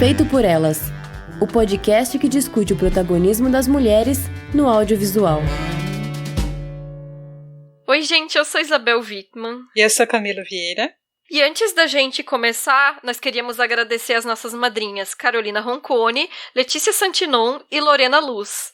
Feito por Elas, o podcast que discute o protagonismo das mulheres no audiovisual. Oi, gente, eu sou Isabel Wittmann. E eu sou Camila Vieira. E antes da gente começar, nós queríamos agradecer as nossas madrinhas Carolina Roncone, Letícia Santinon e Lorena Luz.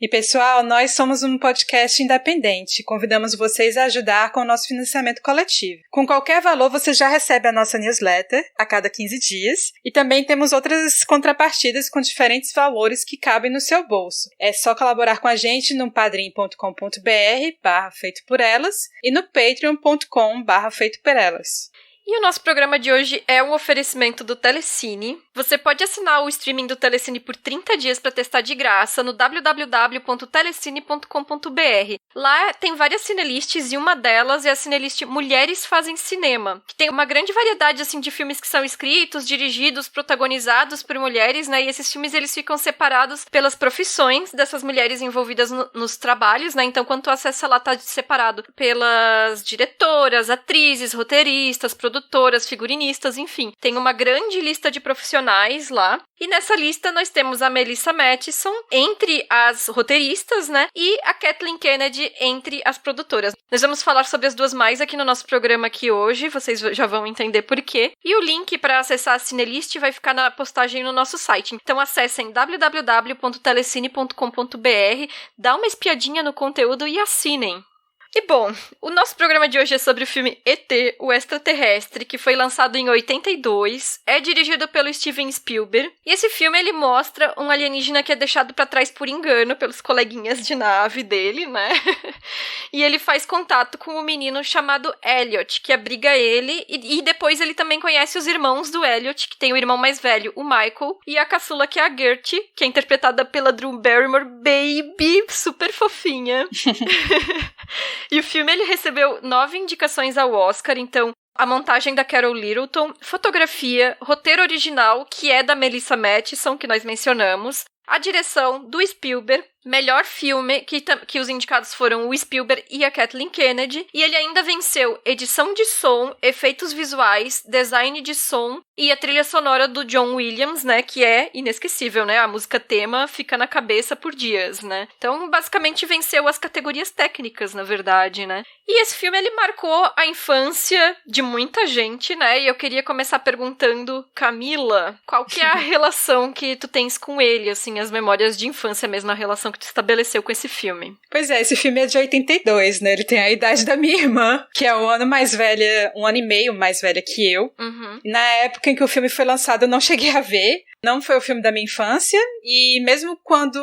E pessoal, nós somos um podcast independente. Convidamos vocês a ajudar com o nosso financiamento coletivo. Com qualquer valor, você já recebe a nossa newsletter a cada 15 dias. E também temos outras contrapartidas com diferentes valores que cabem no seu bolso. É só colaborar com a gente no padrim.com.br/feitoporelas e no patreon.com/feitoporelas. E o nosso programa de hoje é um oferecimento do Telecine. Você pode assinar o streaming do Telecine por 30 dias para testar de graça no www.telecine.com.br. Lá tem várias cinelists e uma delas é a cinelist Mulheres Fazem Cinema, que tem uma grande variedade assim, de filmes que são escritos, dirigidos, protagonizados por mulheres, né? E esses filmes eles ficam separados pelas profissões dessas mulheres envolvidas nos trabalhos, né? Então, quando tu acessa lá, tá separado pelas diretoras, atrizes, roteiristas, produtoras, figurinistas, enfim. Tem uma grande lista de profissionais lá. E nessa lista nós temos a Melissa Mattison entre as roteiristas, né? E a Kathleen Kennedy entre as produtoras. Nós vamos falar sobre as duas mais aqui no nosso programa aqui hoje. Vocês já vão entender por quê. E o link para acessar a Cinelist vai ficar na postagem no nosso site. Então acessem www.telecine.com.br, dá uma espiadinha no conteúdo e assinem. E bom, o nosso programa de hoje é sobre o filme E.T., o Extraterrestre, que foi lançado em 82, é dirigido pelo Steven Spielberg, e esse filme ele mostra um alienígena que é deixado pra trás por engano pelos coleguinhas de nave dele, né? E ele faz contato com um menino chamado Elliot, que abriga ele, e depois ele também conhece os irmãos do Elliot, que tem o irmão mais velho, o Michael, e a caçula, que é a Gertie, que é interpretada pela Drew Barrymore, baby, super fofinha. E o filme ele recebeu 9 indicações ao Oscar, então a montagem da Carol Littleton, fotografia, roteiro original, que é da Melissa Mattison, que nós mencionamos, a direção do Spielberg, melhor filme, que os indicados foram o Spielberg e a Kathleen Kennedy, e ele ainda venceu edição de som, efeitos visuais, design de som e a trilha sonora do John Williams, né, que é inesquecível, né, a música tema fica na cabeça por dias, né. Então, basicamente, venceu as categorias técnicas, na verdade, né. E esse filme, ele marcou a infância de muita gente, né, e eu queria começar perguntando, Camila, qual que é a relação que tu tens com ele, assim, as memórias de infância mesmo, a relação que tu estabeleceu com esse filme? Pois é, esse filme é de 82, né? Ele tem a idade da minha irmã, que é um ano e meio mais velha que eu. Uhum. Na época em que o filme foi lançado, eu não cheguei a ver. Não foi o filme da minha infância. E mesmo quando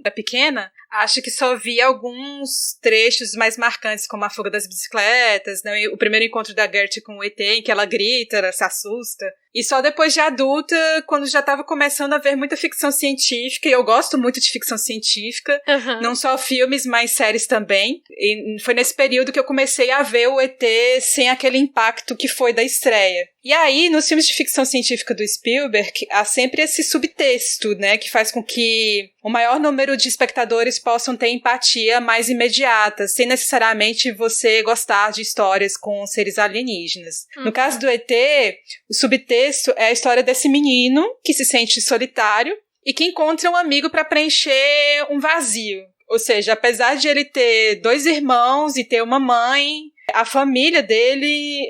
era pequena, acho que só vi alguns trechos mais marcantes, como a fuga das bicicletas, né? O primeiro encontro da Gertie com o ET, em que ela grita, ela se assusta. E só depois de adulta, quando já estava começando a ver muita ficção científica, e eu gosto muito de ficção científica, não só filmes, mas séries também. E foi nesse período que eu comecei a ver o ET sem aquele impacto que foi da estreia. E aí, nos filmes de ficção científica do Spielberg, há sempre esse subtexto, né, que faz com que o maior número de espectadores possam ter empatia mais imediata, sem necessariamente você gostar de histórias com seres alienígenas. No caso do ET, o subtexto é a história desse menino que se sente solitário e que encontra um amigo para preencher um vazio. Ou seja, apesar de ele ter 2 irmãos e ter uma mãe, a família dele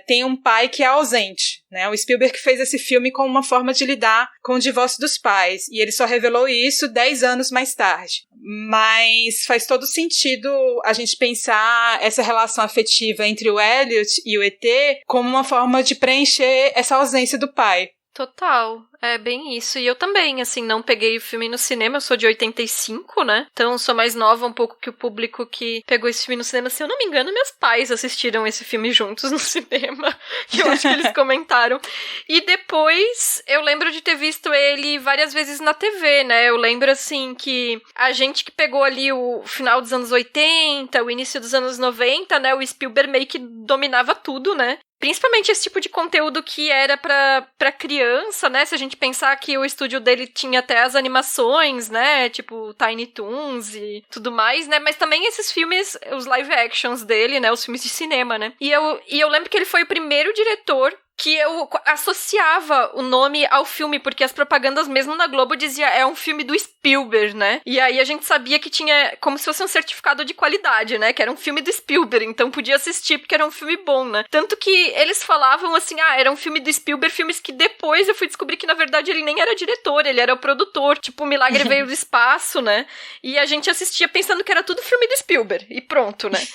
tem um pai que é ausente, né? O Spielberg fez esse filme como uma forma de lidar com o divórcio dos pais, e ele só revelou isso 10 anos mais tarde. Mas faz todo sentido a gente pensar essa relação afetiva entre o Elliot e o ET como uma forma de preencher essa ausência do pai. Total, é bem isso. E eu também, assim, não peguei o filme no cinema, eu sou de 85, né? Então sou mais nova um pouco que o público que pegou esse filme no cinema. Se eu não me engano, meus pais assistiram esse filme juntos no cinema, que eu acho que eles comentaram. E depois eu lembro de ter visto ele várias vezes na TV, né? Eu lembro, assim, que a gente que pegou ali o final dos anos 80, o início dos anos 90, né? O Spielberg meio que dominava tudo, né? Principalmente esse tipo de conteúdo que era pra criança, né? Se a gente pensar que o estúdio dele tinha até as animações, né? Tipo Tiny Toons e tudo mais, né? Mas também esses filmes, os live actions dele, né? Os filmes de cinema, né? E eu lembro que ele foi o primeiro diretor que eu associava o nome ao filme, porque as propagandas mesmo na Globo dizia é um filme do Spielberg, né? E aí a gente sabia que tinha como se fosse um certificado de qualidade, né? Que era um filme do Spielberg, então podia assistir porque era um filme bom, né? Tanto que eles falavam assim, era um filme do Spielberg, filmes que depois eu fui descobrir que na verdade ele nem era diretor, ele era o produtor, tipo, o Milagre Veio do Espaço, né? E a gente assistia pensando que era tudo filme do Spielberg, e pronto, né?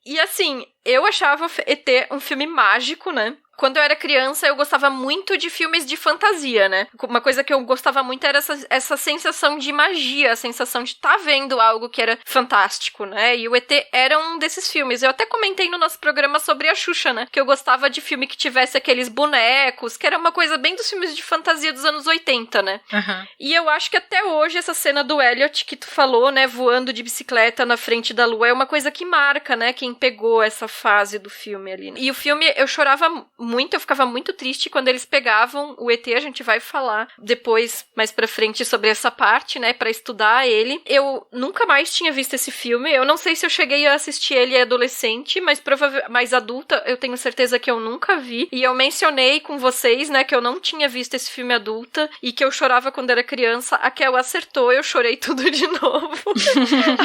E assim, eu achava ET um filme mágico, né? Quando eu era criança, eu gostava muito de filmes de fantasia, né? Uma coisa que eu gostava muito era essa sensação de magia, a sensação de estar vendo algo que era fantástico, né? E o ET era um desses filmes. Eu até comentei no nosso programa sobre a Xuxa, né? Que eu gostava de filme que tivesse aqueles bonecos, que era uma coisa bem dos filmes de fantasia dos anos 80, né? Uhum. E eu acho que até hoje essa cena do Elliot que tu falou, né? Voando de bicicleta na frente da lua, é uma coisa que marca, né? Quem pegou essa fase do filme ali. E o filme, eu chorava muito, eu ficava muito triste quando eles pegavam o ET, a gente vai falar depois, mais pra frente, sobre essa parte, né, pra estudar ele. Eu nunca mais tinha visto esse filme, eu não sei se eu cheguei a assistir ele adolescente, mas mais adulta, eu tenho certeza que eu nunca vi, e eu mencionei com vocês, né, que eu não tinha visto esse filme adulta, e que eu chorava quando era criança. A Kel acertou, eu chorei tudo de novo,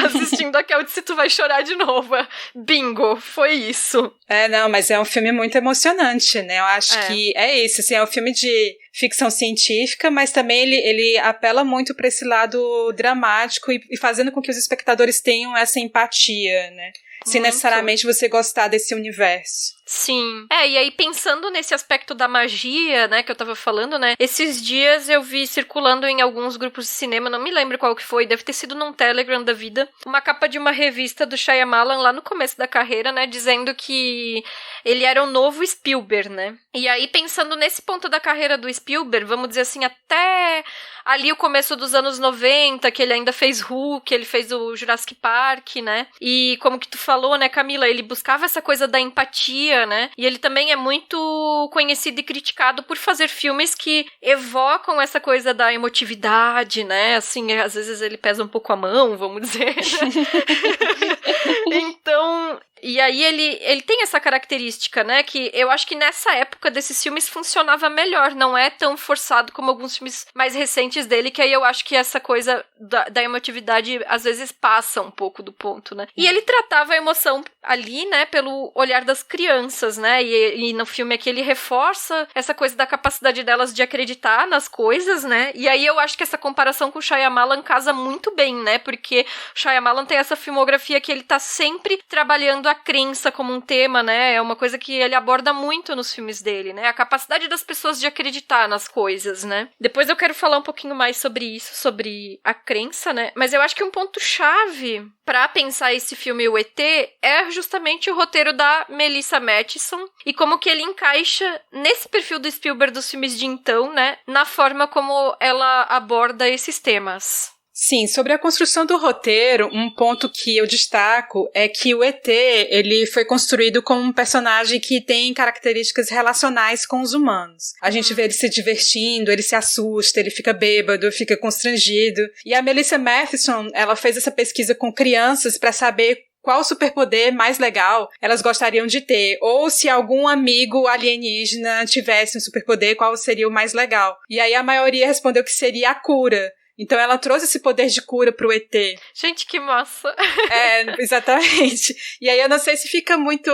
assistindo a Kel disse, tu vai chorar de novo. Bingo, foi isso. Não, mas é um filme muito emocionante, né? Eu acho que é isso, assim, é um filme de ficção científica, mas também ele apela muito para esse lado dramático e fazendo com que os espectadores tenham essa empatia, né? Sem necessariamente você gostar desse universo. Sim. E aí pensando nesse aspecto da magia, né, que eu tava falando, né, esses dias eu vi circulando em alguns grupos de cinema, não me lembro qual que foi, deve ter sido num Telegram da vida, uma capa de uma revista do Shyamalan lá no começo da carreira, né, dizendo que ele era o novo Spielberg, né. E aí pensando nesse ponto da carreira do Spielberg, vamos dizer assim, até ali o começo dos anos 90, que ele ainda fez Hulk, ele fez o Jurassic Park, né, e como que tu falou, né, Camila, ele buscava essa coisa da empatia, né? E ele também é muito conhecido e criticado por fazer filmes que evocam essa coisa da emotividade, né? Assim, às vezes ele pesa um pouco a mão, vamos dizer. Então, e aí ele tem essa característica, né? Que eu acho que nessa época desses filmes funcionava melhor, não é tão forçado como alguns filmes mais recentes dele, que aí eu acho que essa coisa da emotividade às vezes passa um pouco do ponto, né? E ele tratava a emoção ali, né, pelo olhar das crianças, né? E no filme aqui ele reforça essa coisa da capacidade delas de acreditar nas coisas, né? E aí eu acho que essa comparação com o Shyamalan casa muito bem, né? Porque o Shyamalan tem essa filmografia que ele tá sempre trabalhando a crença como um tema, né? É uma coisa que ele aborda muito nos filmes dele, né? A capacidade das pessoas de acreditar nas coisas, né? Depois eu quero falar um pouquinho mais sobre isso, sobre a crença, né? Mas eu acho que um ponto-chave pra pensar esse filme, o ET, é justamente o roteiro da Melissa Mathison e como que ele encaixa nesse perfil do Spielberg dos filmes de então, né? Na forma como ela aborda esses temas. Sim, sobre a construção do roteiro, um ponto que eu destaco é que o ET, ele foi construído como um personagem que tem características relacionais com os humanos. A gente vê ele se divertindo, ele se assusta, ele fica bêbado, fica constrangido. E a Melissa Mathison, ela fez essa pesquisa com crianças para saber qual superpoder mais legal elas gostariam de ter, ou se algum amigo alienígena tivesse um superpoder, qual seria o mais legal. E aí a maioria respondeu que seria a cura. Então ela trouxe esse poder de cura pro ET. Gente, que massa! Exatamente. E aí eu não sei se fica muito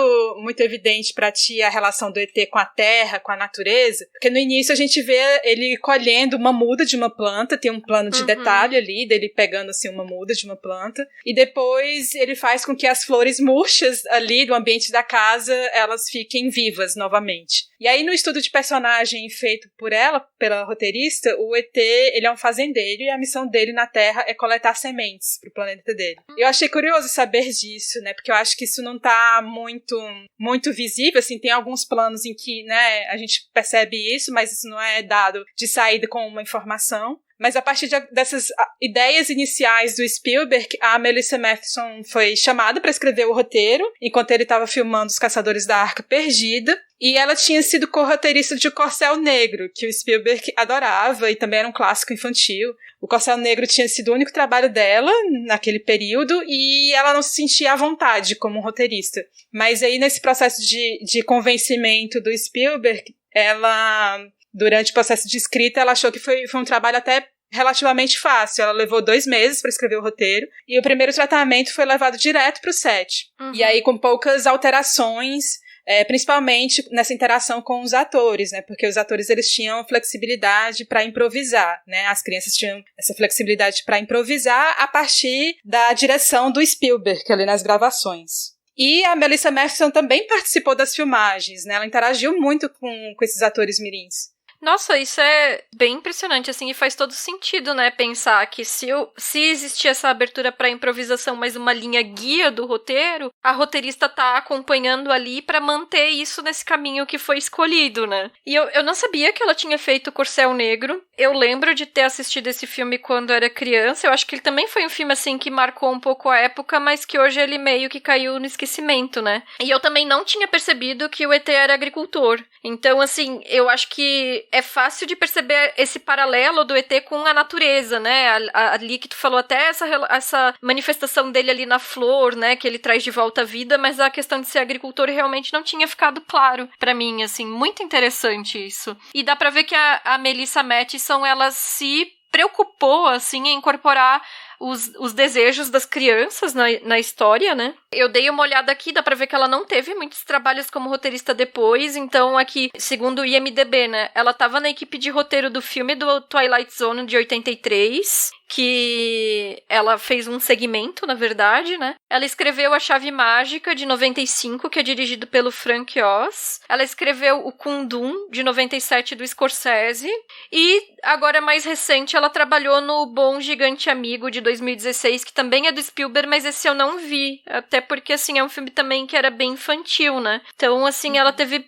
evidente pra ti a relação do ET com a terra, com a natureza, porque no início a gente vê ele colhendo uma muda de uma planta, tem um plano de detalhe ali, dele pegando assim uma muda de uma planta, e depois ele faz com que as flores murchas ali do ambiente da casa, elas fiquem vivas novamente. E aí no estudo de personagem feito por ela, pela roteirista, o ET, ele é um fazendeiro e a missão dele na Terra é coletar sementes pro planeta dele. Eu achei curioso saber disso, né, porque eu acho que isso não tá muito visível, assim, tem alguns planos em que, né, a gente percebe isso, mas isso não é dado de saída com uma informação. Mas a partir dessas ideias iniciais do Spielberg, a Melissa Mathison foi chamada para escrever o roteiro, enquanto ele estava filmando Os Caçadores da Arca Perdida. E ela tinha sido co-roteirista de O Corcel Negro, que o Spielberg adorava e também era um clássico infantil. O Corcel Negro tinha sido o único trabalho dela naquele período e ela não se sentia à vontade como roteirista. Mas aí, nesse processo de convencimento do Spielberg, ela, durante o processo de escrita, ela achou que foi um trabalho até relativamente fácil. Ela levou 2 meses para escrever o roteiro e o primeiro tratamento foi levado direto para o set. E aí, com poucas alterações, principalmente nessa interação com os atores, né? Porque os atores, eles tinham flexibilidade para improvisar, né? As crianças tinham essa flexibilidade para improvisar a partir da direção do Spielberg ali nas gravações. E a Melissa Mathison também participou das filmagens, né? Ela interagiu muito com esses atores mirins. Nossa, isso é bem impressionante, assim, e faz todo sentido, né, pensar que se existir essa abertura para improvisação, mas uma linha guia do roteiro, a roteirista tá acompanhando ali para manter isso nesse caminho que foi escolhido, né. E eu não sabia que ela tinha feito Corcel Negro. Eu lembro de ter assistido esse filme quando era criança. Eu acho que ele também foi um filme, assim, que marcou um pouco a época, mas que hoje ele meio que caiu no esquecimento, né. E eu também não tinha percebido que o ET era agricultor. Então, assim, eu acho que é fácil de perceber esse paralelo do ET com a natureza, né? Ali que tu falou até essa manifestação dele ali na flor, né? Que ele traz de volta à vida, mas a questão de ser agricultor realmente não tinha ficado claro pra mim, assim. Muito interessante isso. E dá pra ver que a Melissa Mathison, ela se preocupou, assim, em incorporar os desejos das crianças na história, né? Eu dei uma olhada aqui, dá pra ver que ela não teve muitos trabalhos como roteirista depois, então aqui, segundo o IMDb, né, ela tava na equipe de roteiro do filme do Twilight Zone de 83, que ela fez um segmento, na verdade, né? Ela escreveu A Chave Mágica, de 95, que é dirigido pelo Frank Oz. Ela escreveu o Kundun, de 97, do Scorsese. E, agora mais recente, ela trabalhou no Bom Gigante Amigo, de 2016, que também é do Spielberg, mas esse eu não vi. Até porque, assim, é um filme também que era bem infantil, né? Então, assim, ela teve,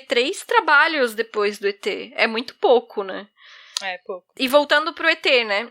3 trabalhos depois do ET. É muito pouco, né? É, pouco. E voltando pro ET, né?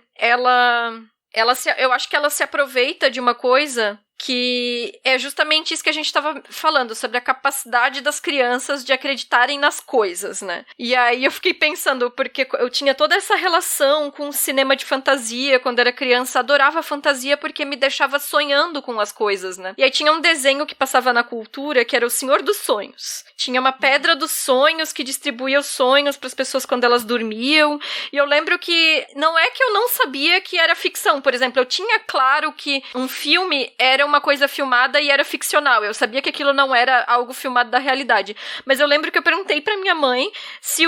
Eu acho que ela se aproveita de uma coisa que é justamente isso que a gente estava falando, sobre a capacidade das crianças de acreditarem nas coisas, né? E aí eu fiquei pensando, porque eu tinha toda essa relação com o cinema de fantasia, quando era criança, adorava fantasia porque me deixava sonhando com as coisas, né? E aí tinha um desenho que passava na cultura, que era o Senhor dos Sonhos. Tinha uma pedra dos sonhos que distribuía os sonhos para as pessoas quando elas dormiam, e eu lembro que não é que eu não sabia que era ficção, por exemplo, eu tinha claro que um filme era uma coisa filmada e era ficcional. Eu sabia que aquilo não era algo filmado da realidade. Mas eu lembro que eu perguntei pra minha mãe se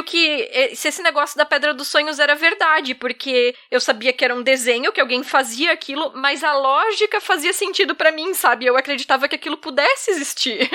esse negócio da Pedra dos Sonhos era verdade, porque eu sabia que era um desenho, que alguém fazia aquilo, mas a lógica fazia sentido pra mim, sabe? Eu acreditava que aquilo pudesse existir.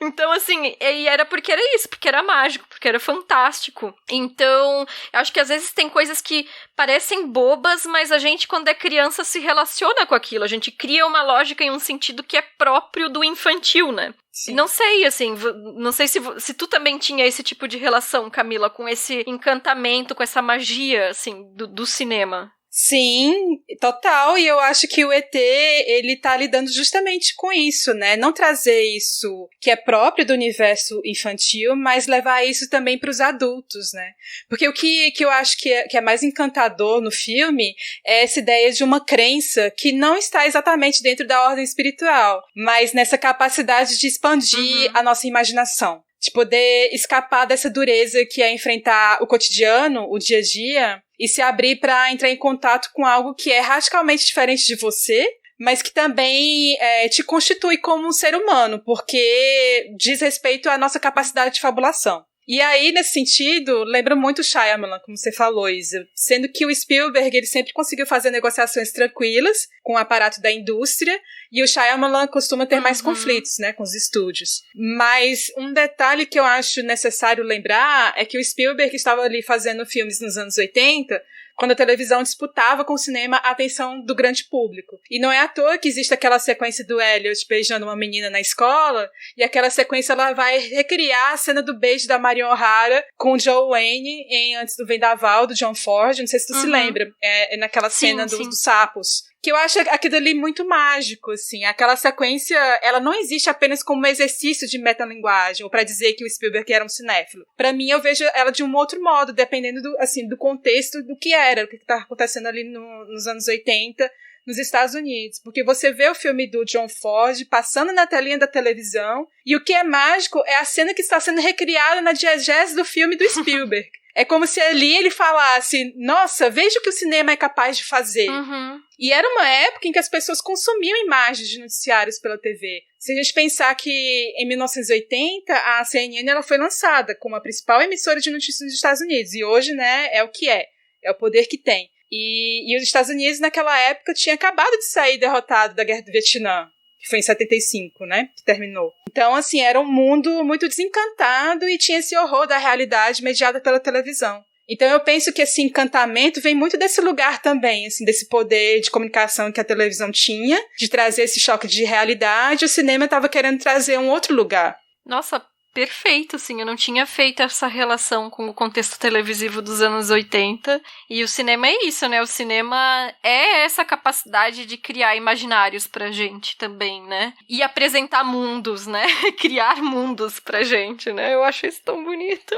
Então, assim, e era porque era isso, porque era mágico, porque era fantástico. Então, eu acho que às vezes tem coisas que parecem bobas, mas a gente, quando é criança, se relaciona com aquilo. A gente cria uma lógica em um sentido que é próprio do infantil, né? Sim. Não sei, assim, não sei se tu também tinha esse tipo de relação, Camila, com esse encantamento, com essa magia, assim, do cinema. Sim, total, e eu acho que o ET, ele tá lidando justamente com isso, né, não trazer isso que é próprio do universo infantil, mas levar isso também pros adultos, né, porque o que eu acho que é mais encantador no filme é essa ideia de uma crença que não está exatamente dentro da ordem espiritual, mas nessa capacidade de expandir a nossa imaginação. De poder escapar dessa dureza que é enfrentar o cotidiano, o dia a dia, e se abrir para entrar em contato com algo que é radicalmente diferente de você, mas que também te constitui como um ser humano, porque diz respeito à nossa capacidade de fabulação. E aí, nesse sentido, lembra muito o Shyamalan, como você falou, Isa. Sendo que o Spielberg, ele sempre conseguiu fazer negociações tranquilas com o aparato da indústria, e o Shyamalan costuma ter mais conflitos, né, com os estúdios. Mas um detalhe que eu acho necessário lembrar é que o Spielberg estava ali fazendo filmes nos anos 80, quando a televisão disputava com o cinema a atenção do grande público. E não é à toa que existe aquela sequência do Elliot beijando uma menina na escola, e aquela sequência ela vai recriar a cena do beijo da Marion O'Hara com o Joe Wayne em Antes do Vendaval, do John Ford. Não sei se tu se lembra. É naquela cena dos sapos, que eu acho aquilo ali muito mágico, assim. Aquela sequência, ela não existe apenas como um exercício de metalinguagem, ou pra dizer que o Spielberg era um cinéfilo. Pra mim, eu vejo ela de um outro modo, dependendo do contexto do que era, o que tá acontecendo ali nos anos 80, nos Estados Unidos. Porque você vê o filme do John Ford passando na telinha da televisão, e o que é mágico é a cena que está sendo recriada na diegese do filme do Spielberg. É como se ali ele falasse, nossa, veja o que o cinema é capaz de fazer. Uhum. E era uma época em que as pessoas consumiam imagens de noticiários pela TV. Se a gente pensar que em 1980 a CNN ela foi lançada como a principal emissora de notícias nos Estados Unidos. E hoje, né, é o que é. É o poder que tem. E os Estados Unidos naquela época tinha acabado de sair derrotado da Guerra do Vietnã. Que foi em 75, né, que terminou. Então, assim, era um mundo muito desencantado e tinha esse horror da realidade mediada pela televisão. Então, eu penso que esse encantamento vem muito desse lugar também, assim, desse poder de comunicação que a televisão tinha, de trazer esse choque de realidade. O cinema estava querendo trazer um outro lugar. Nossa, perfeito, sim. Eu não tinha feito essa relação com o contexto televisivo dos anos 80. E o cinema é isso, né? O cinema é essa capacidade de criar imaginários pra gente também, né? E apresentar mundos, né? Criar mundos pra gente, né? Eu acho isso tão bonito.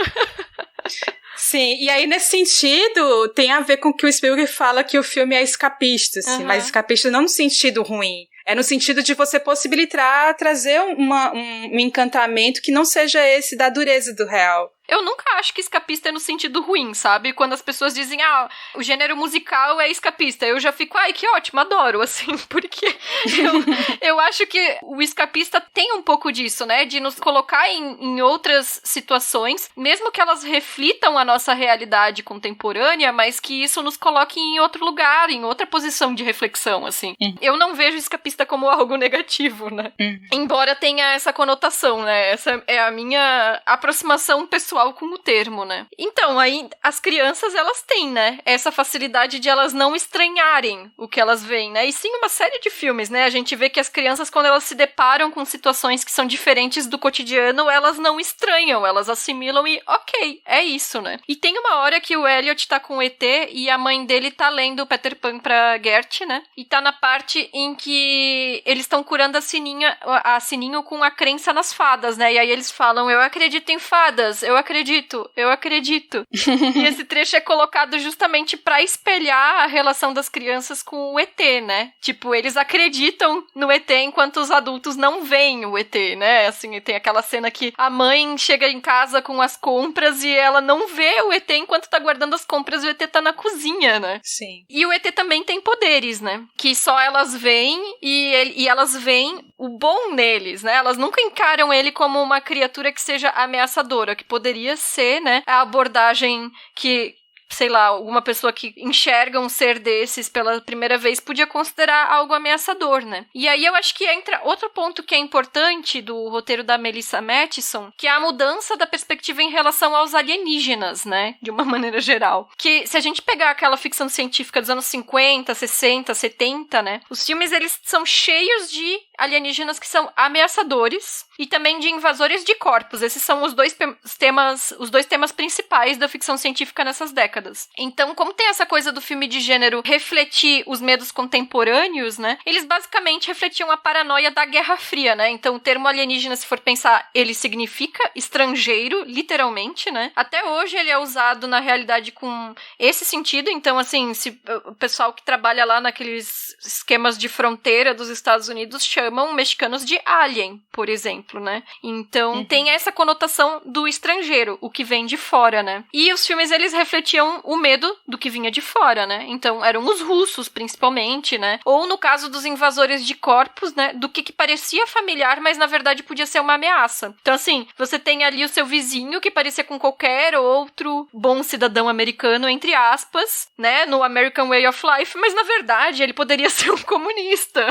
Sim, e aí nesse sentido tem a ver com o que o Spielberg fala que o filme é escapista, assim, mas escapista não no sentido ruim. É no sentido de você possibilitar trazer um encantamento que não seja esse da dureza do real. Eu nunca acho que escapista é no sentido ruim, sabe? Quando as pessoas dizem, o gênero musical é escapista, eu já fico, que ótimo, adoro, assim, porque eu acho que o escapista tem um pouco disso, né? De nos colocar em outras situações, mesmo que elas reflitam a nossa realidade contemporânea, mas que isso nos coloque em outro lugar, em outra posição de reflexão, assim. Eu não vejo escapista como algo negativo, né? Embora tenha essa conotação, né? Essa é a minha aproximação pessoal com o termo, né? Então, aí, as crianças, elas têm, né? Essa facilidade de elas não estranharem o que elas veem, né? E sim, uma série de filmes, né? A gente vê que as crianças, quando elas se deparam com situações que são diferentes do cotidiano, elas não estranham, elas assimilam e, ok, é isso, né? E tem uma hora que o Elliot tá com o ET e a mãe dele tá lendo o Peter Pan pra Gert, né? E tá na parte em que eles estão curando a Sininho com a crença nas fadas, né? E aí eles falam, eu acredito em fadas, eu acredito. E esse trecho é colocado justamente pra espelhar a relação das crianças com o ET, né? Tipo, eles acreditam no ET enquanto os adultos não veem o ET, né? Assim, tem aquela cena que a mãe chega em casa com as compras e ela não vê o ET enquanto tá guardando as compras e o ET tá na cozinha, né? Sim. E o ET também tem poderes, né? Que só elas veem e elas veem o bom neles, né? Elas nunca encaram ele como uma criatura que seja ameaçadora, que poderia ser, né, a abordagem que, sei lá, alguma pessoa que enxerga um ser desses pela primeira vez podia considerar algo ameaçador, né? E aí eu acho que entra outro ponto que é importante do roteiro da Melissa Mathison, que é a mudança da perspectiva em relação aos alienígenas, né? De uma maneira geral. Que se a gente pegar aquela ficção científica dos anos 50, 60, 70, né? Os filmes, eles são cheios de alienígenas que são ameaçadores e também de invasores de corpos. Esses são os dois temas principais da ficção científica nessas décadas. Então, como tem essa coisa do filme de gênero refletir os medos contemporâneos, né? Eles basicamente refletiam a paranoia da Guerra Fria, né? Então, o termo alienígena, se for pensar, ele significa estrangeiro, literalmente, né? Até hoje ele é usado na realidade com esse sentido. Então, assim, se o pessoal que trabalha lá naqueles esquemas de fronteira dos Estados Unidos chamam mexicanos de alien, por exemplo, né? Então, tem essa conotação do estrangeiro, o que vem de fora, né? E os filmes, eles refletiam o medo do que vinha de fora, né? Então, eram os russos, principalmente, né? Ou, no caso dos invasores de corpos, né? Do que parecia familiar, mas, na verdade, podia ser uma ameaça. Então, assim, você tem ali o seu vizinho, que parecia com qualquer outro bom cidadão americano, entre aspas, né? No American Way of Life, mas, na verdade, ele poderia ser um comunista.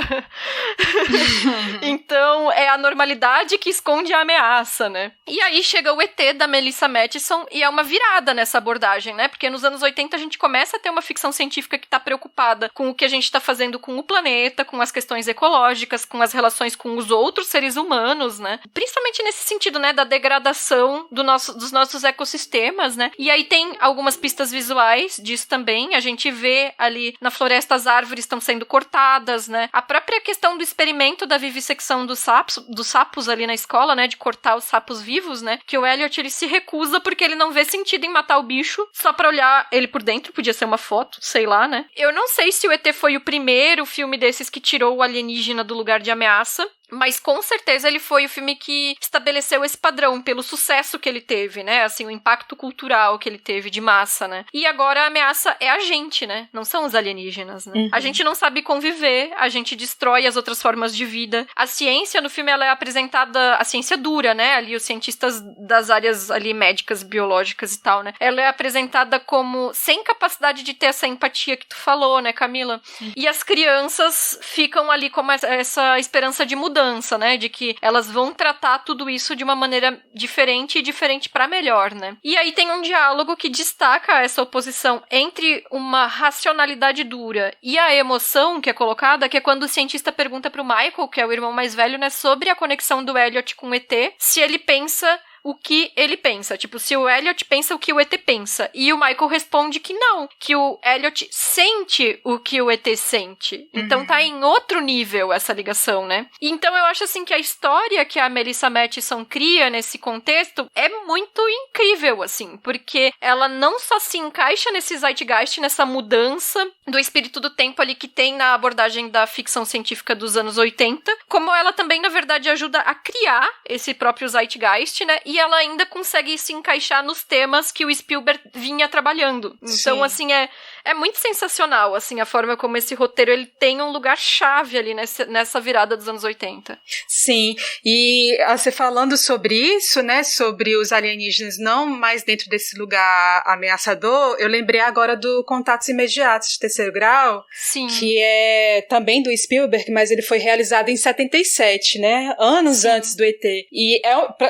Então, é a normalidade que esconde a ameaça, né? E aí chega o ET da Melissa Mathison e é uma virada nessa abordagem, né? Porque Porque nos anos 80 a gente começa a ter uma ficção científica que tá preocupada com o que a gente tá fazendo com o planeta, com as questões ecológicas, com as relações com os outros seres humanos, né? Principalmente nesse sentido, né, da degradação dos nossos ecossistemas, né? E aí tem algumas pistas visuais disso também. A gente vê ali na floresta as árvores estão sendo cortadas, né? A própria questão do experimento da vivissecção dos sapos ali na escola, né? De cortar os sapos vivos, né? Que o Elliot, ele se recusa porque ele não vê sentido em matar o bicho só pra olhar ele por dentro. Podia ser uma foto, sei lá, né? Eu não sei se o ET foi o primeiro filme desses que tirou o alienígena do lugar de ameaça. Mas com certeza ele foi o filme que estabeleceu esse padrão pelo sucesso que ele teve, né? Assim, o impacto cultural que ele teve de massa, né? E agora a ameaça é a gente, né? Não são os alienígenas, né? Uhum. A gente não sabe conviver, a gente destrói as outras formas de vida. A ciência no filme, ela é apresentada, a ciência dura, né? Ali os cientistas das áreas ali médicas, biológicas e tal, né? Ela é apresentada como sem capacidade de ter essa empatia que tu falou, né, Camila? Uhum. E as crianças ficam ali como essa esperança de mudança, né, de que elas vão tratar tudo isso de uma maneira diferente e diferente pra melhor, né. E aí tem um diálogo que destaca essa oposição entre uma racionalidade dura e a emoção que é colocada, que é quando o cientista pergunta pro Michael, que é o irmão mais velho, né, sobre a conexão do Elliot com o ET, se ele pensa o que ele pensa. Tipo, se o Elliot pensa o que o ET pensa. E o Michael responde que não. Que o Elliot sente o que o ET sente. Então tá em outro nível essa ligação, né? Então eu acho assim que a história que a Melissa Mathison cria nesse contexto é muito incrível, assim. Porque ela não só se encaixa nesse zeitgeist, nessa mudança do espírito do tempo ali que tem na abordagem da ficção científica dos anos 80, como ela também, na verdade, ajuda a criar esse próprio zeitgeist, né? E ela ainda consegue se encaixar nos temas que o Spielberg vinha trabalhando. Então, sim, assim, é muito sensacional, assim, a forma como esse roteiro, ele tem um lugar-chave ali nessa virada dos anos 80. Sim, e você falando sobre isso, né, sobre os alienígenas não mais dentro desse lugar ameaçador, eu lembrei agora do Contatos Imediatos de Terceiro Grau, sim, que é também do Spielberg, mas ele foi realizado em 77, né, anos sim, antes do ET. E,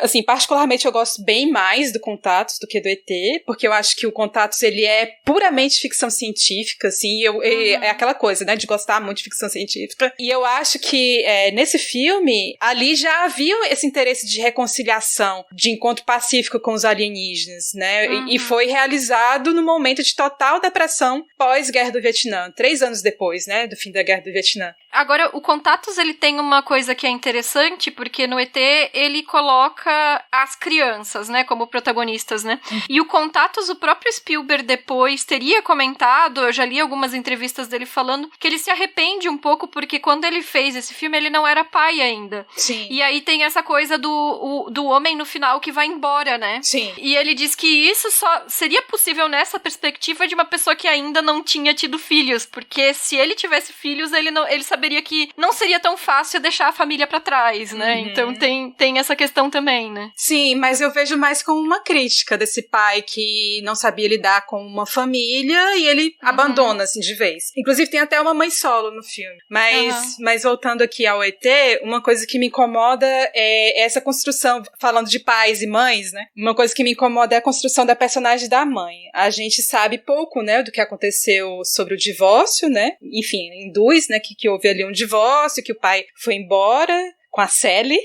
assim, particularmente eu gosto bem mais do Contatos do que do ET, porque eu acho que o Contatos, ele é puramente ficção científica, assim, é aquela coisa, né, de gostar muito de ficção científica. E eu acho que nesse filme, ali já havia esse interesse de reconciliação, de encontro pacífico com os alienígenas, né, e foi realizado no momento de total depressão pós-Guerra do Vietnã, 3 anos depois, né, do fim da Guerra do Vietnã. Agora, o Contatos, ele tem uma coisa que é interessante, porque no ET, ele coloca as crianças, né, como protagonistas, né? E o Contatos, o próprio Spielberg depois teria comentado, eu já li algumas entrevistas dele falando, que ele se arrepende um pouco, porque quando ele fez esse filme, ele não era pai ainda. Sim. E aí tem essa coisa do homem no final que vai embora, né? Sim. E ele diz que isso só seria possível nessa perspectiva de uma pessoa que ainda não tinha tido filhos, porque se ele tivesse filhos, ele saberia que não seria tão fácil deixar a família pra trás, né? Então tem essa questão também, né? Sim, mas eu vejo mais como uma crítica desse pai que não sabia lidar com uma família e ele abandona, assim, de vez. Inclusive tem até uma mãe solo no filme. Mas voltando aqui ao ET, uma coisa que me incomoda é essa construção, falando de pais e mães, né? Uma coisa que me incomoda é a construção da personagem da mãe. A gente sabe pouco, né, do que aconteceu sobre o divórcio, né? Enfim, induz, né, que houve ali um divórcio, que o pai foi embora com a Sally,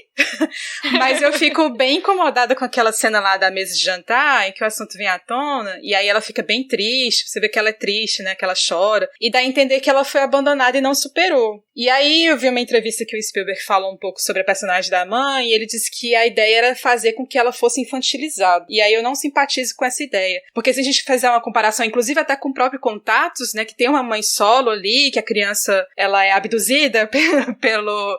mas eu fico bem incomodada com aquela cena lá da mesa de jantar, em que o assunto vem à tona, e aí ela fica bem triste, você vê que ela é triste, né, que ela chora, e dá a entender que ela foi abandonada e não superou. E aí eu vi uma entrevista que o Spielberg falou um pouco sobre a personagem da mãe, e ele disse que a ideia era fazer com que ela fosse infantilizada. E aí eu não simpatizo com essa ideia, porque se a gente fizer uma comparação, inclusive até com o próprio Contatos, né, que tem uma mãe solo ali, que a criança, ela é abduzida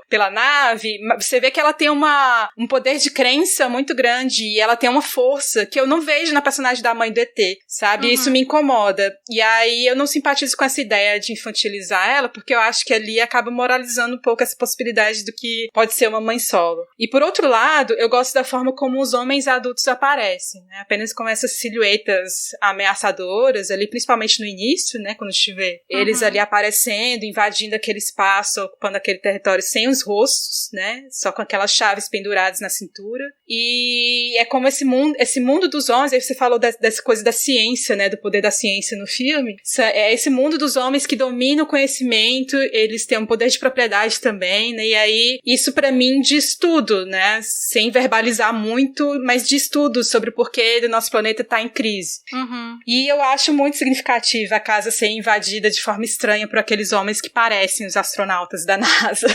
pela nave, você vê que ela tem um poder de crença muito grande e ela tem uma força que eu não vejo na personagem da mãe do ET, sabe? Isso me incomoda. E aí eu não simpatizo com essa ideia de infantilizar ela, porque eu acho que ali acaba moralizando um pouco essa possibilidade do que pode ser uma mãe solo. E por outro lado, eu gosto da forma como os homens adultos aparecem, né? Apenas com essas silhuetas ameaçadoras ali, principalmente no início, né? Quando a gente vê eles ali aparecendo, invadindo aquele espaço, ocupando aquele território sem os rostos, né? né? Só com aquelas chaves penduradas na cintura. E é como esse mundo dos homens, aí você falou dessa coisa da ciência, né? Do poder da ciência no filme. É esse mundo dos homens que dominam o conhecimento, eles têm um poder de propriedade também, né? E aí, isso pra mim diz tudo, né? Sem verbalizar muito, mas diz tudo sobre o porquê o nosso planeta tá em crise. Uhum. E eu acho muito significativa a casa ser invadida de forma estranha por aqueles homens que parecem os astronautas da NASA.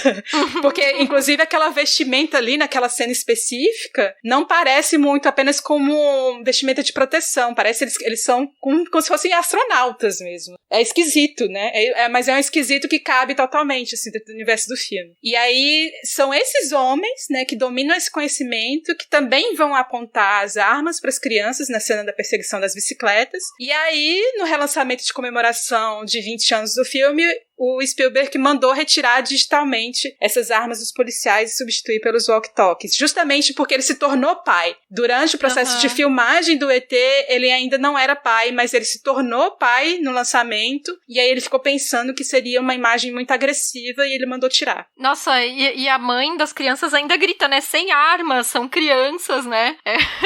Porque, inclusive, aquela vestimenta ali, naquela cena específica, não parece muito apenas como vestimenta de proteção. Parece que eles são como se fossem astronautas mesmo. É esquisito, né? Mas é um esquisito que cabe totalmente, assim, dentro do universo do filme. E aí, são esses homens, né, que dominam esse conhecimento, que também vão apontar as armas para as crianças na cena da perseguição das bicicletas. E aí, no relançamento de comemoração de 20 anos do filme, o Spielberg mandou retirar digitalmente essas armas dos policiais e substituir pelos walkie-talkies, justamente porque ele se tornou pai. Durante o processo de filmagem do ET, ele ainda não era pai, mas ele se tornou pai no lançamento, e aí ele ficou pensando que seria uma imagem muito agressiva e ele mandou tirar. Nossa, e a mãe das crianças ainda grita, né? Sem armas, são crianças, né?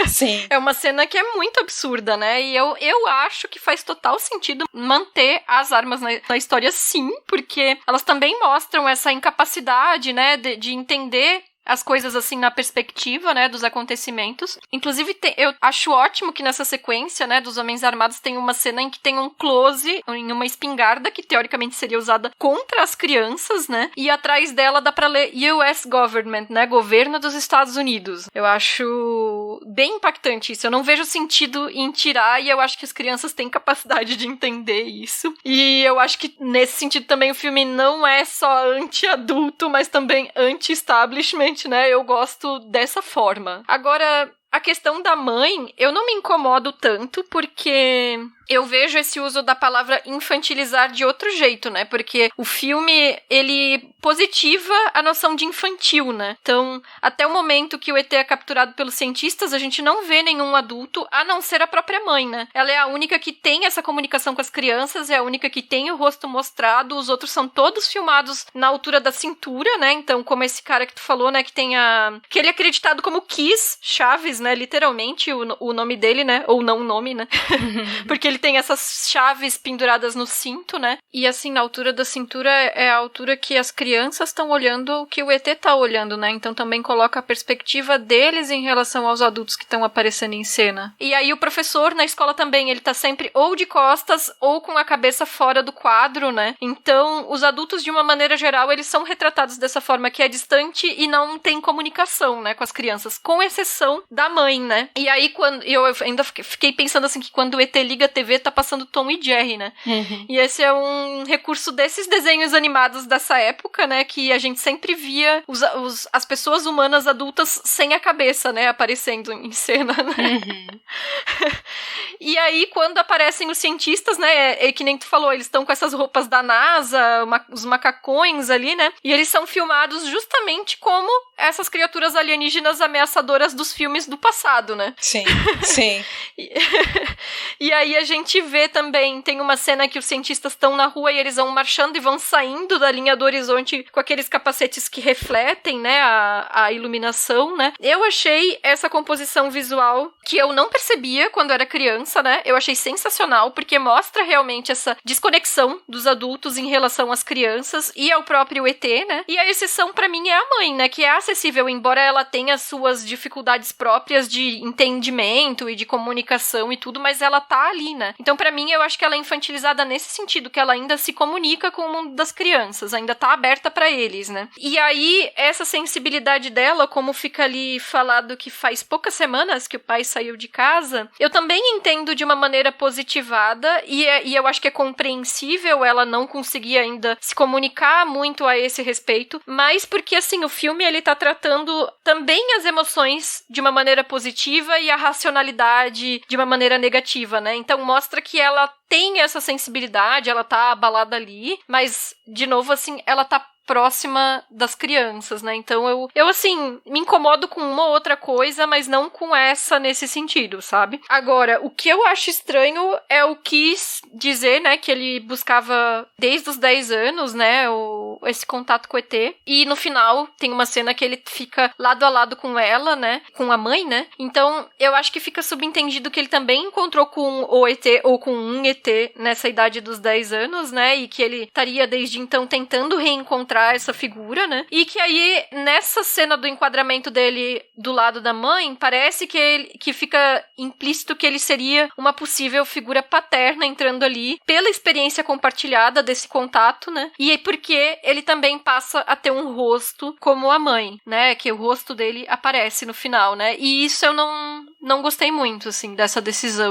Sim. É uma cena que é muito absurda, né? E eu acho que faz total sentido manter as armas na história, sim, porque elas também mostram essa incapacidade, né, de entender as coisas, assim, na perspectiva, né, dos acontecimentos. Inclusive, eu acho ótimo que nessa sequência, né, dos Homens Armados tem uma cena em que tem um close em uma espingarda que, teoricamente, seria usada contra as crianças, né, e atrás dela dá pra ler US Government, né, Governo dos Estados Unidos. Eu acho bem impactante isso. Eu não vejo sentido em tirar, e eu acho que as crianças têm capacidade de entender isso. E eu acho que, nesse sentido, também o filme não é só anti-adulto, mas também anti-establishment, né? Eu gosto dessa forma. Agora, a questão da mãe, eu não me incomodo tanto, porque eu vejo esse uso da palavra infantilizar de outro jeito, né? Porque o filme, ele positiva a noção de infantil, né? Então, até o momento que o ET é capturado pelos cientistas, a gente não vê nenhum adulto, a não ser a própria mãe, né? Ela é a única que tem essa comunicação com as crianças, é a única que tem o rosto mostrado, os outros são todos filmados na altura da cintura, né? Então, como esse cara que tu falou, né? Que ele é acreditado como Kiss Chaves, né? Literalmente, o nome dele, né? Ou não o nome, né? Porque ele tem essas chaves penduradas no cinto, né? E assim, na altura da cintura é a altura que as crianças estão olhando o que o ET tá olhando, né? Então também coloca a perspectiva deles em relação aos adultos que estão aparecendo em cena. E aí o professor na escola também, ele tá sempre ou de costas ou com a cabeça fora do quadro, né? Então, os adultos, de uma maneira geral, eles são retratados dessa forma que é distante e não tem comunicação, né, com as crianças, com exceção da mãe, né? E aí, quando eu ainda fiquei pensando assim, que quando o ET liga a TV, tá passando Tom e Jerry, né? Uhum. E esse é um recurso desses desenhos animados dessa época, né? Que a gente sempre via as pessoas humanas adultas sem a cabeça, né? Aparecendo em cena, né? Uhum. E aí, quando aparecem os cientistas, né? É que nem tu falou, eles estão com essas roupas da NASA, os macacões ali, né? E eles são filmados justamente como essas criaturas alienígenas ameaçadoras dos filmes do passado, né? Sim, sim. E aí a gente vê também, tem uma cena que os cientistas estão na rua e eles vão marchando e vão saindo da linha do horizonte com aqueles capacetes que refletem, né, a iluminação, né? Eu achei essa composição visual que eu não percebia quando era criança, né? Eu achei sensacional, porque mostra realmente essa desconexão dos adultos em relação às crianças e ao próprio ET, né? E a exceção pra mim é a mãe, né? Que é acessível, embora ela tenha suas dificuldades próprias de entendimento e de comunicação e tudo, mas ela tá ali, né? Então, pra mim, eu acho que ela é infantilizada nesse sentido, que ela ainda se comunica com o mundo das crianças, ainda tá aberta pra eles, né? E aí, essa sensibilidade dela, como fica ali falado que faz poucas semanas que o pai saiu de casa, eu também entendo de uma maneira positivada, e eu acho que é compreensível ela não conseguir ainda se comunicar muito a esse respeito, mas porque, assim, o filme, ele tá tratando também as emoções de uma maneira positiva e a racionalidade de uma maneira negativa, né? Então mostra que ela tem essa sensibilidade, ela tá abalada ali, mas, de novo, assim, ela tá próxima das crianças, né? Então eu assim, me incomodo com uma ou outra coisa, mas não com essa nesse sentido, sabe? Agora, o que eu acho estranho é o Keys dizer, né, que ele buscava desde os 10 anos, né, esse contato com o ET. E no final tem uma cena que ele fica lado a lado com ela, né, com a mãe, né? Então, eu acho que fica subentendido que ele também encontrou com o ET ou com um ET nessa idade dos 10 anos, né? E que ele estaria desde então tentando reencontrar essa figura, né? E que aí, nessa cena do enquadramento dele do lado da mãe, parece que fica implícito que ele seria uma possível figura paterna entrando ali pela experiência compartilhada desse contato, né? E porque ele também passa a ter um rosto como a mãe, né? Que o rosto dele aparece no final, né? E isso eu não gostei muito, assim, dessa decisão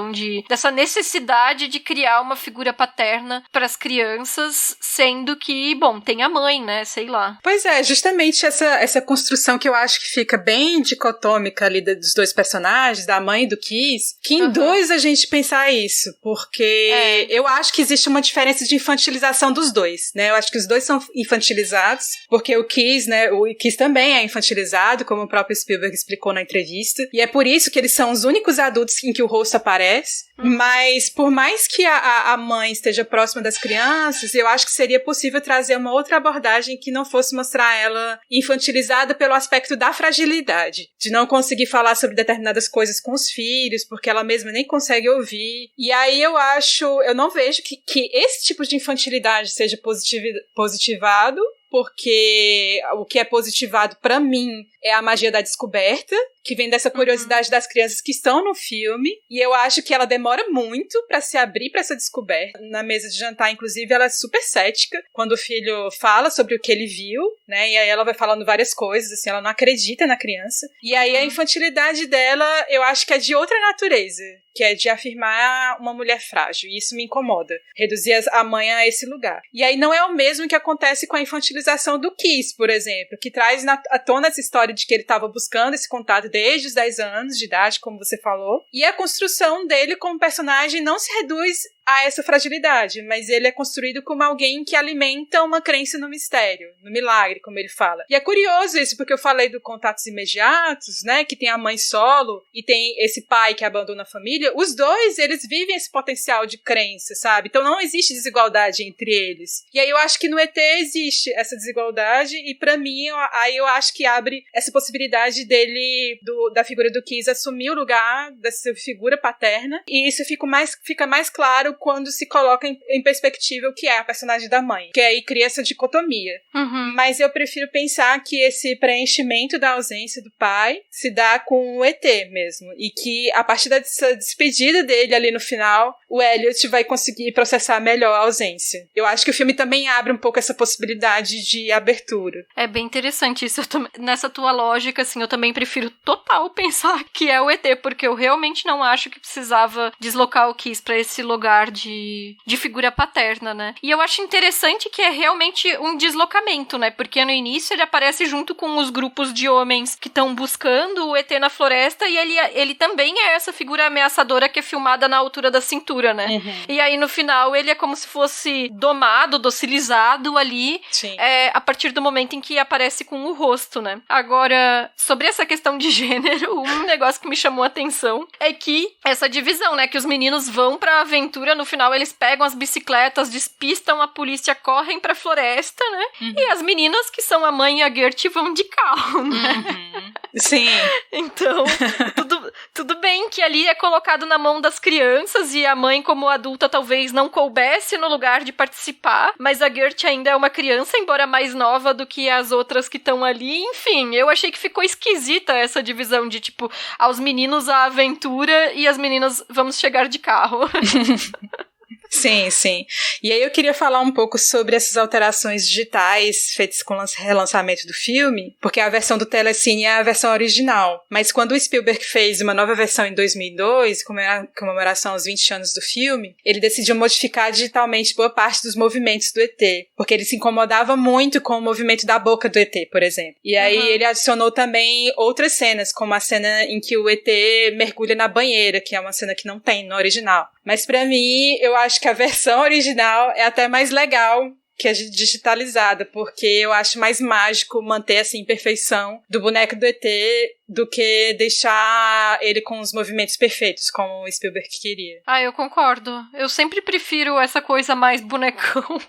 dessa necessidade de criar uma figura paterna para as crianças, sendo que, bom, tem a mãe, né? Sei lá. Pois é, justamente essa construção que eu acho que fica bem dicotômica ali dos dois personagens, da mãe e do Keys, que induz a gente pensar isso, porque eu acho que existe uma diferença de infantilização dos dois, né? Eu acho que os dois são infantilizados, porque o Keys, né? O Keys também é infantilizado, como o próprio Spielberg explicou na entrevista, e é por isso que eles são os únicos adultos em que o rosto aparece. Mas por mais que a mãe esteja próxima das crianças, eu acho que seria possível trazer uma outra abordagem que não fosse mostrar ela infantilizada pelo aspecto da fragilidade, de não conseguir falar sobre determinadas coisas com os filhos, porque ela mesma nem consegue ouvir. E aí eu não vejo que esse tipo de infantilidade seja positivado, porque o que é positivado pra mim é a magia da descoberta, que vem dessa curiosidade das crianças que estão no filme, e eu acho que ela demora muito pra se abrir pra essa descoberta. Na mesa de jantar, inclusive, ela é super cética quando o filho fala sobre o que ele viu, né, e aí ela vai falando várias coisas, assim, ela não acredita na criança, e aí a infantilidade dela, eu acho que é de outra natureza, que é de afirmar uma mulher frágil, e isso me incomoda, reduzir a mãe a esse lugar. E aí não é o mesmo que acontece com a infantilização do Keys, por exemplo, que traz à tona essa história de que ele estava buscando esse contato desde os 10 anos de idade, como você falou, e a construção dele como personagem não se reduz a essa fragilidade, mas ele é construído como alguém que alimenta uma crença no mistério, no milagre, como ele fala. E é curioso isso, porque eu falei do contatos imediatos, né, que tem a mãe solo e tem esse pai que abandona a família. Os dois, eles vivem esse potencial de crença, sabe? Então não existe desigualdade entre eles. E aí eu acho que no ET existe essa desigualdade, e pra mim, aí eu acho que abre essa possibilidade dele, da figura do Keys, assumir o lugar dessa figura paterna, e isso fica mais claro quando se coloca em perspectiva o que é a personagem da mãe, que aí cria essa dicotomia. Mas eu prefiro pensar que esse preenchimento da ausência do pai se dá com o ET mesmo, e que a partir dessa despedida dele ali no final, o Elliot vai conseguir processar melhor a ausência. Eu acho que o filme também abre um pouco essa possibilidade de abertura. É bem interessante isso. Nessa tua lógica, assim, eu também prefiro total pensar que é o ET, porque eu realmente não acho que precisava deslocar o Keys pra esse lugar de figura paterna, né? E eu acho interessante que é realmente um deslocamento, né? Porque no início ele aparece junto com os grupos de homens que estão buscando o ET na floresta, e ele também é essa figura ameaçadora que é filmada na altura da cintura, né? E aí no final ele é como se fosse domado, docilizado ali, a partir do momento em que aparece com o rosto, né? Agora, sobre essa questão de gênero, um negócio que me chamou a atenção é que essa divisão, né? Que os meninos vão pra aventura, no final eles pegam as bicicletas, despistam a polícia, correm pra floresta, né? E as meninas, que são a mãe e a Gertie, vão de carro, né? Sim. Então, tudo bem que ali é colocado na mão das crianças, e a mãe, como adulta, talvez não coubesse no lugar de participar, mas a Gertie ainda é uma criança, embora mais nova do que as outras que estão ali. Enfim, eu achei que ficou esquisita essa divisão de, tipo, aos meninos a aventura e as meninas vamos chegar de carro. Sim, sim. E aí eu queria falar um pouco sobre essas alterações digitais feitas com o relançamento do filme, porque a versão do Telecine é a versão original. Mas quando o Spielberg fez uma nova versão em 2002, comemoração aos 20 anos do filme, ele decidiu modificar digitalmente boa parte dos movimentos do ET, porque ele se incomodava muito com o movimento da boca do ET, por exemplo. E aí ele adicionou também outras cenas, como a cena em que o ET mergulha na banheira, que é uma cena que não tem no original. Mas pra mim, eu acho que a versão original é até mais legal que é digitalizada, porque eu acho mais mágico manter essa imperfeição do boneco do ET do que deixar ele com os movimentos perfeitos, como o Spielberg queria. Ah, eu concordo. Eu sempre prefiro essa coisa mais bonecão.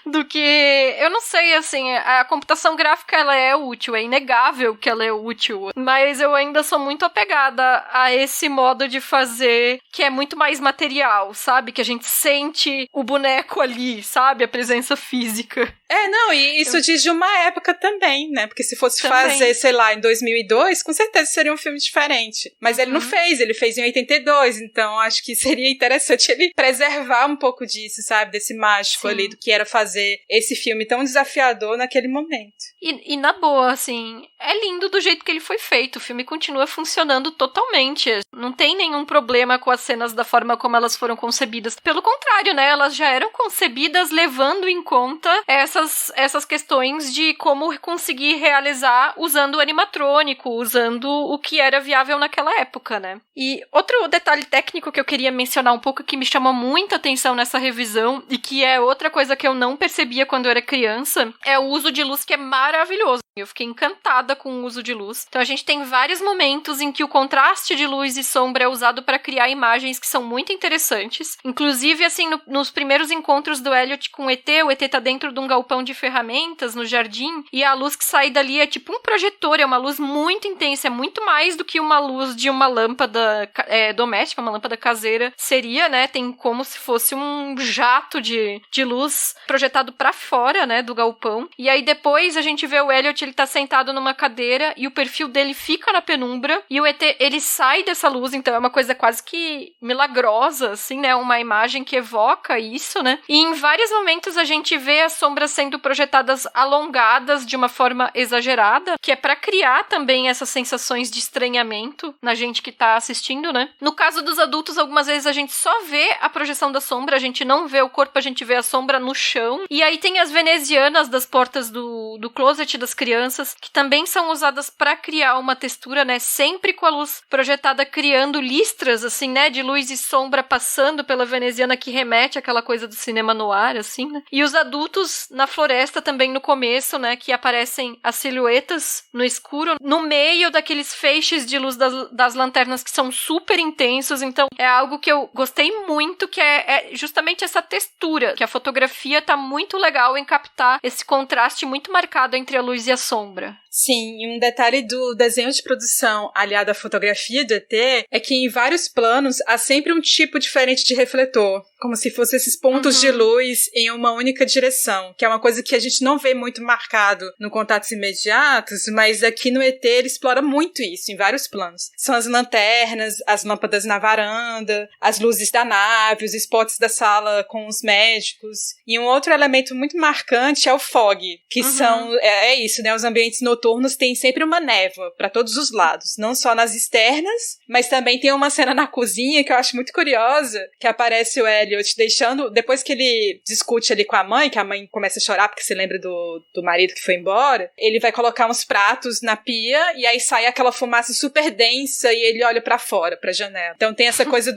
Do que, eu não sei, assim, a computação gráfica ela é útil, é inegável que ela é útil, mas eu ainda sou muito apegada a esse modo de fazer que é muito mais material, sabe? Que a gente sente o boneco ali, sabe? A presença física. Não, e isso diz de uma época também, né? Porque se fosse fazer, sei lá, em 2002, com certeza seria um filme diferente. Mas ele não fez, ele fez em 82, então acho que seria interessante ele preservar um pouco disso, sabe? Desse mágico ali, do que era fazer esse filme tão desafiador naquele momento. E na boa, assim, é lindo do jeito que ele foi feito, o filme continua funcionando totalmente, não tem nenhum problema com as cenas da forma como elas foram concebidas. Pelo contrário, né, elas já eram concebidas levando em conta essas questões de como conseguir realizar usando o animatrônico, usando o que era viável naquela época, né. E outro detalhe técnico que eu queria mencionar um pouco que me chamou muita atenção nessa revisão e que é outra coisa que eu não percebia quando eu era criança, é o uso de luz que é maravilhoso. Eu fiquei encantada com o uso de luz. Então a gente tem vários momentos em que o contraste de luz e sombra é usado para criar imagens que são muito interessantes. Inclusive, assim, nos primeiros encontros do Elliot com o ET tá dentro de um galpão de ferramentas no jardim, e a luz que sai dali é tipo um projetor, é uma luz muito intensa, é muito mais do que uma luz de uma lâmpada doméstica, uma lâmpada caseira seria, né? Tem como se fosse um jato de luz projetado para fora, né, do galpão. E aí depois a gente vê o Elliot, ele tá sentado numa cadeira e o perfil dele fica na penumbra e o ET, ele sai dessa luz, então é uma coisa quase que milagrosa, assim, né, uma imagem que evoca isso, né. E em vários momentos a gente vê as sombras sendo projetadas alongadas de uma forma exagerada, que é para criar também essas sensações de estranhamento na gente que tá assistindo, né. No caso dos adultos, algumas vezes a gente só vê a projeção da sombra, a gente não vê o corpo, a gente vê a sombra no chão. E aí tem as venezianas das portas do closet das crianças, que também são usadas para criar uma textura, né, sempre com a luz projetada, criando listras, assim, né, de luz e sombra passando pela veneziana, que remete àquela coisa do cinema noir, assim, né. E os adultos na floresta também no começo, né, que aparecem as silhuetas no escuro, no meio daqueles feixes de luz das lanternas que são super intensos. Então é algo que eu gostei muito, que é justamente essa textura, que a fotografia tá muito legal em captar esse contraste muito marcado entre a luz e a sombra. Sim, e um detalhe do desenho de produção aliado à fotografia do ET é que em vários planos há sempre um tipo diferente de refletor, como se fossem esses pontos de luz em uma única direção, que é uma coisa que a gente não vê muito marcado no Contatos Imediatos, mas aqui no ET ele explora muito isso em vários planos. São as lanternas, as lâmpadas na varanda, as luzes da nave, os spots da sala com os médicos. E um outro elemento muito marcante é o fog, que são, isso, né, os ambientes noturnos têm sempre uma névoa para todos os lados, não só nas externas, mas também tem uma cena na cozinha que eu acho muito curiosa, que aparece o Elliot deixando, depois que ele discute ali com a mãe, que a mãe começa a chorar porque se lembra do marido que foi embora, ele vai colocar uns pratos na pia e aí sai aquela fumaça super densa e ele olha pra fora, pra janela. Então tem essa coisa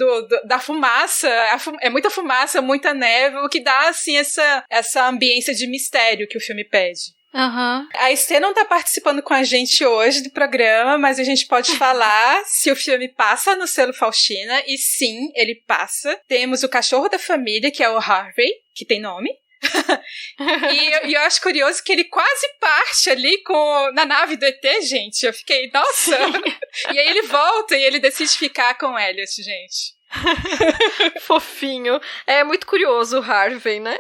da fumaça, é muita fumaça, muita névoa, o que dá, assim, essa ambiência de mistério que o filme pede. A Estê não tá participando com a gente hoje do programa, mas a gente pode falar se o filme passa no selo Faustina, e sim, ele passa. Temos o cachorro da família, que é o Harvey, que tem nome. E eu acho curioso que ele quase parte ali na nave do ET, gente. Eu fiquei, nossa! E aí ele volta e ele decide ficar com o Elliot, gente. Fofinho. É muito curioso o Harvey, né?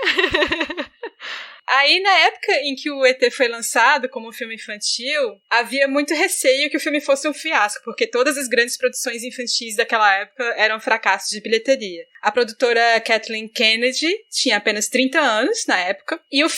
Aí, na época em que o ET foi lançado como um filme infantil, havia muito receio que o filme fosse um fiasco, porque todas as grandes produções infantis daquela época eram fracassos de bilheteria. A produtora Kathleen Kennedy tinha apenas 30 anos na época, e o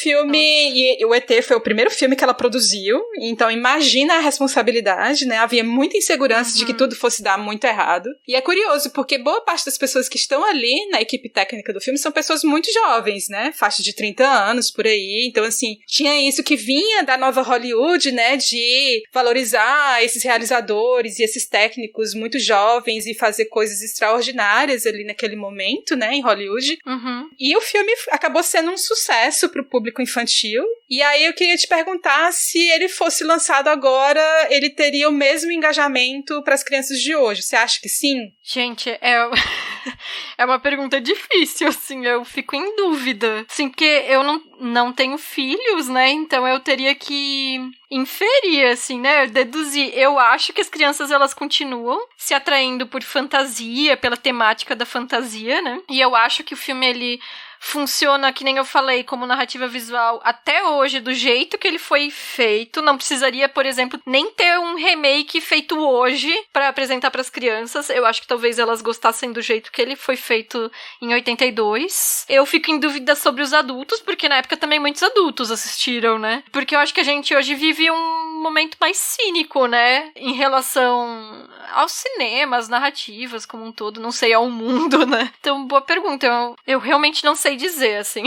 o ET foi o primeiro filme que ela produziu, então imagina a responsabilidade, né? Havia muita insegurança de que tudo fosse dar muito errado. E é curioso, porque boa parte das pessoas que estão ali na equipe técnica do filme são pessoas muito jovens, né? Faixa de 30 anos, por aí. Então, assim, tinha isso que vinha da nova Hollywood, né, de valorizar esses realizadores e esses técnicos muito jovens e fazer coisas extraordinárias ali naquele momento. momento, né, em Hollywood. Uhum. E o filme acabou sendo um sucesso pro público infantil. E aí eu queria te perguntar se ele fosse lançado agora, ele teria o mesmo engajamento para as crianças de hoje. Você acha que sim? Gente, é uma pergunta difícil, assim, eu fico em dúvida. Assim, porque eu não tenho filhos, né, então eu teria que inferir, assim, né, deduzir. Eu acho que as crianças, elas continuam se atraindo por fantasia, pela temática da fantasia, né, e eu acho que o filme, ele funciona, que nem eu falei, como narrativa visual até hoje, do jeito que ele foi feito. Não precisaria, por exemplo, nem ter um remake feito hoje pra apresentar pras crianças. Eu acho que talvez elas gostassem do jeito que ele foi feito em 82. Eu fico em dúvida sobre os adultos, porque na época também muitos adultos assistiram, né? Porque eu acho que a gente hoje vive um momento mais cínico, né? Em relação aos cinemas, narrativas como um todo, não sei, ao mundo, né? Então, boa pergunta. Eu realmente não sei dizer, assim.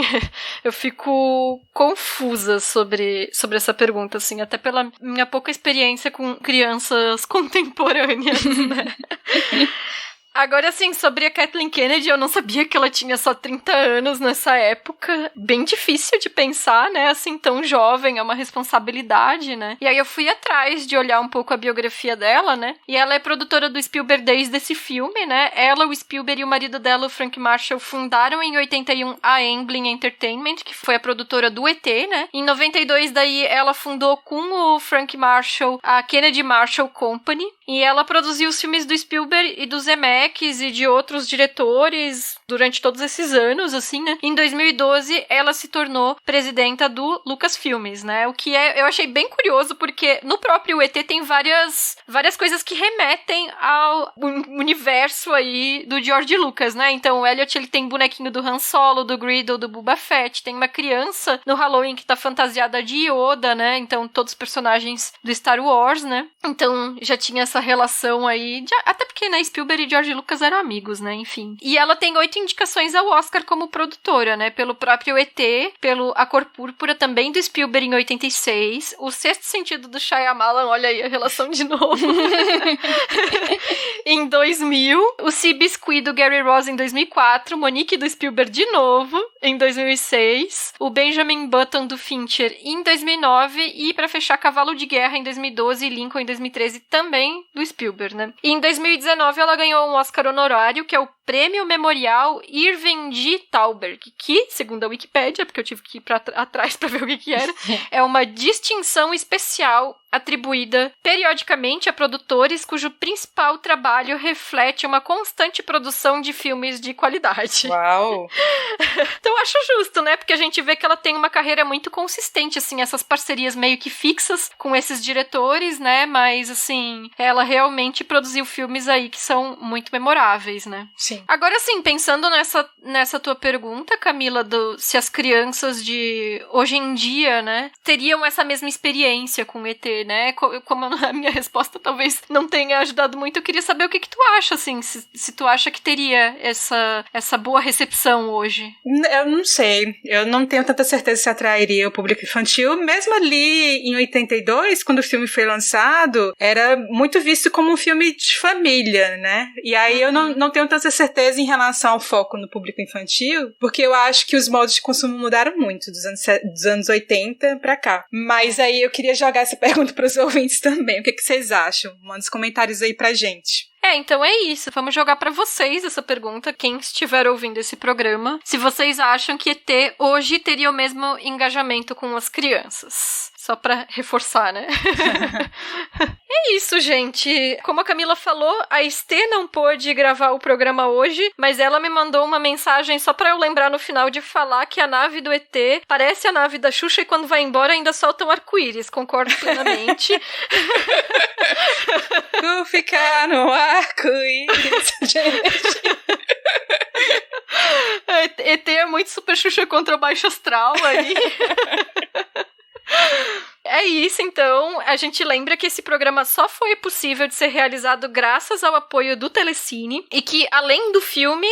Eu fico confusa sobre essa pergunta, assim, até pela minha pouca experiência com crianças contemporâneas, né? Agora, assim, sobre a Kathleen Kennedy, eu não sabia que ela tinha só 30 anos nessa época. Bem difícil de pensar, né? Assim, tão jovem, é uma responsabilidade, né? E aí eu fui atrás de olhar um pouco a biografia dela, né? E ela é produtora do Spielberg desde esse filme, né? Ela, o Spielberg e o marido dela, o Frank Marshall, fundaram em 81 a Amblin Entertainment, que foi a produtora do ET, né? Em 92, daí, ela fundou com o Frank Marshall a Kennedy Marshall Company. E ela produziu os filmes do Spielberg e do Zemeckis e de outros diretores durante todos esses anos, assim, né? Em 2012, ela se tornou presidenta do Lucasfilmes, né? O que eu achei bem curioso, porque no próprio ET tem várias coisas que remetem ao universo aí do George Lucas, né? Então, o Elliot, ele tem bonequinho do Han Solo, do Greedo, do Boba Fett, tem uma criança no Halloween que tá fantasiada de Yoda, né? Então, todos os personagens do Star Wars, né? Então, já tinha essa relação aí, até porque, né, Spielberg e George Lucas eram amigos, né, enfim. E ela tem 8 indicações ao Oscar como produtora, né, pelo próprio ET, pelo A Cor Púrpura, também do Spielberg em 86, O Sexto Sentido do Shyamalan, olha aí a relação de novo, em 2000, o Seabiscuit do Gary Ross em 2004, Monique do Spielberg de novo, em 2006, o Benjamin Button do Fincher em 2009 e, pra fechar, Cavalo de Guerra em 2012 e Lincoln em 2013 também do Spielberg, né. E em 2019 ela ganhou um Oscar honorário, que é o Prêmio Memorial Irving G. Thalberg, que, segundo a Wikipédia, porque eu tive que ir atrás para ver o que era, é uma distinção especial atribuída periodicamente a produtores cujo principal trabalho reflete uma constante produção de filmes de qualidade. Uau! Então, eu acho justo, né? Porque a gente vê que ela tem uma carreira muito consistente, assim, essas parcerias meio que fixas com esses diretores, né? Mas, assim, ela realmente produziu filmes aí que são muito memoráveis, né? Sim. Agora, assim, pensando nessa tua pergunta, Camila, se as crianças de hoje em dia, né, teriam essa mesma experiência com o ET, né? Como a minha resposta talvez não tenha ajudado muito, eu queria saber o que tu acha, assim, se tu acha que teria essa boa recepção hoje. Eu não sei, eu não tenho tanta certeza se atrairia o público infantil. Mesmo ali em 82, quando o filme foi lançado, era muito visto como um filme de família, né? E aí eu não tenho tanta certeza em relação ao foco no público infantil, porque eu acho que os modos de consumo mudaram muito dos anos 80 pra cá. Mas aí eu queria jogar essa pergunta para os ouvintes também. O que vocês acham? Manda os comentários aí pra gente. Então é isso. Vamos jogar pra vocês essa pergunta, quem estiver ouvindo esse programa, se vocês acham que ET hoje teria o mesmo engajamento com as crianças. Só pra reforçar, né? É isso, gente. Como a Camila falou, a Estê não pôde gravar o programa hoje, mas ela me mandou uma mensagem só pra eu lembrar no final de falar que a nave do ET parece a nave da Xuxa e quando vai embora ainda solta um arco-íris. Concordo plenamente. Vou ficar no arco-íris, gente. ET é muito Super Xuxa contra o Baixo Astral aí. É isso, então, a gente lembra que esse programa só foi possível de ser realizado graças ao apoio do Telecine e que, além do filme,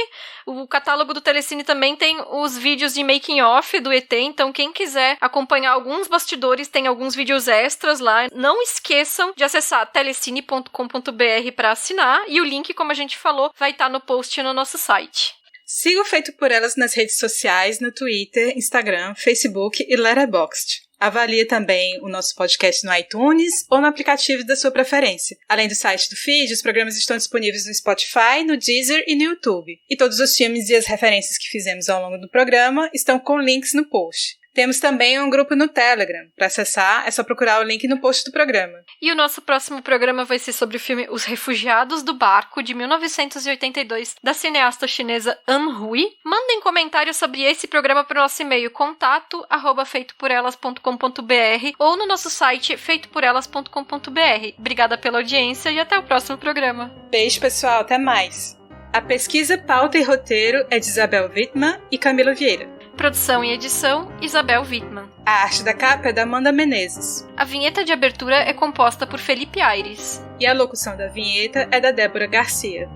o catálogo do Telecine também tem os vídeos de making off do ET, então quem quiser acompanhar alguns bastidores, tem alguns vídeos extras lá. Não esqueçam de acessar telecine.com.br para assinar e o link, como a gente falou, vai estar no post no nosso site. Siga o Feito por Elas nas redes sociais, no Twitter, Instagram, Facebook e Letterboxd. Avalie também o nosso podcast no iTunes ou no aplicativo da sua preferência. Além do site do feed, os programas estão disponíveis no Spotify, no Deezer e no YouTube. E todos os filmes e as referências que fizemos ao longo do programa estão com links no post. Temos também um grupo no Telegram. Para acessar, é só procurar o link no post do programa. E o nosso próximo programa vai ser sobre o filme Os Refugiados do Barco, de 1982, da cineasta chinesa An Hui. Mandem comentários sobre esse programa para o nosso e-mail contato@feitoporelas.com.br ou no nosso site feitoporelas.com.br. Obrigada pela audiência e até o próximo programa. Beijo, pessoal. Até mais. A pesquisa, pauta e roteiro é de Isabel Wittmann e Camila Vieira. Produção e edição, Isabel Wittmann. A arte da capa é da Amanda Menezes. A vinheta de abertura é composta por Felipe Aires. E a locução da vinheta é da Débora Garcia.